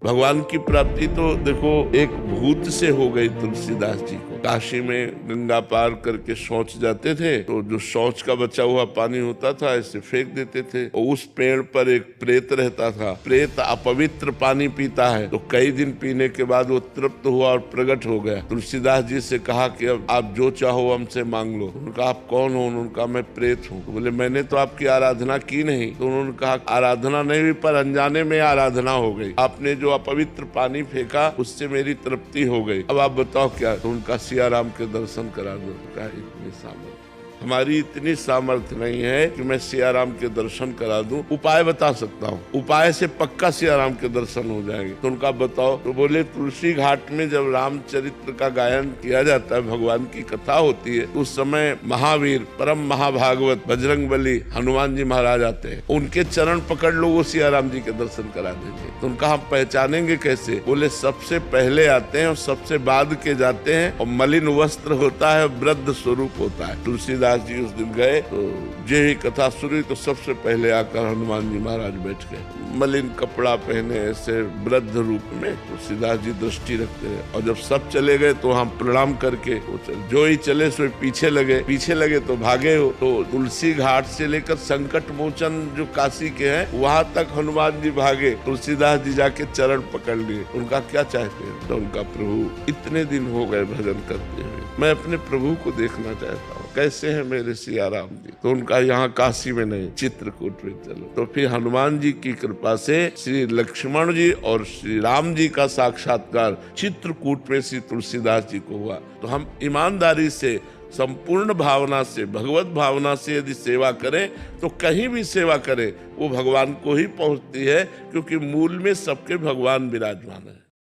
भगवान की प्राप्ति तो देखो एक भूत से हो गई तुलसीदास जी को। काशी में गंगा पार करके शौच जाते थे तो जो शौच का बचा हुआ पानी होता था ऐसे फेंक देते थे और उस पेड़ पर एक प्रेत रहता था। प्रेत अपवित्र पानी पीता है तो कई दिन पीने के बाद वो तृप्त हुआ और प्रकट हो गया। तुलसीदास जी से कहा कि अब आप जो चाहो हमसे मांग लो। उनका आप कौन हो? उन्होंने कहा मैं प्रेत हूँ। तो बोले मैंने तो आपकी आराधना की नहीं। तो उन्होंने कहा आराधना नहीं हुई पर अनजाने में आराधना हो गई। आपने जो अपवित्र पानी फेंका उससे मेरी तृप्ति हो गई। अब आप बताओ क्या? तो उनका सिया राम के दर्शन करा दो। क्या इतनी सामर्थ्य? हमारी इतनी सामर्थ्य नहीं है कि मैं सिया राम के दर्शन करा दूं। उपाय बता सकता हूँ, उपाय से पक्का सिया राम के दर्शन हो जाएंगे। तो उनका बताओ। तो बोले तुलसी घाट में जब रामचरित्र का गायन किया जाता है, भगवान की कथा होती है, उस समय महावीर परम महाभागवत बजरंगबली हनुमान जी महाराज आते हैं। उनके चरण पकड़ लो, वो सिया राम जी के दर्शन करा देंगे। तो उनका हम पहचानेंगे कैसे? बोले सबसे पहले आते हैं और सबसे बाद के जाते हैं और मलिन वस्त्र होता है, वृद्ध स्वरूप होता है। तुलसीदास जी उस दिन गए तो जे ही कथा सुनी तो सबसे पहले आकर हनुमान जी महाराज बैठ गए, मलिन कपड़ा पहने ऐसे वृद्ध रूप में। तुलसीदास जी दृष्टि रखते हैं और जब सब चले गए तो हम प्रणाम करके जो ही चले सो पीछे लगे तो भागे हो। तो तुलसी घाट से लेकर संकट मोचन जो काशी के हैं वहां तक हनुमान जी भागे। तुलसीदास जी जाके चरण पकड़ लिए। उनका क्या चाहते हैं? तो उनका प्रभु इतने दिन हो गए भजन करते हुए, मैं अपने प्रभु को देखना चाहता हूँ, कैसे है मेरे सिया राम जी। तो उनका यहाँ काशी में नहीं, चित्रकूट में चलो। तो फिर हनुमान जी की कृपा से श्री लक्ष्मण जी और श्री राम जी का साक्षात्कार चित्रकूट में श्री तुलसीदास जी को हुआ। तो हम ईमानदारी से संपूर्ण भावना से भगवत भावना से यदि सेवा करें तो कहीं भी सेवा करें वो भगवान को ही पहुंचती है, क्योंकि मूल में सबके भगवान विराजमान है।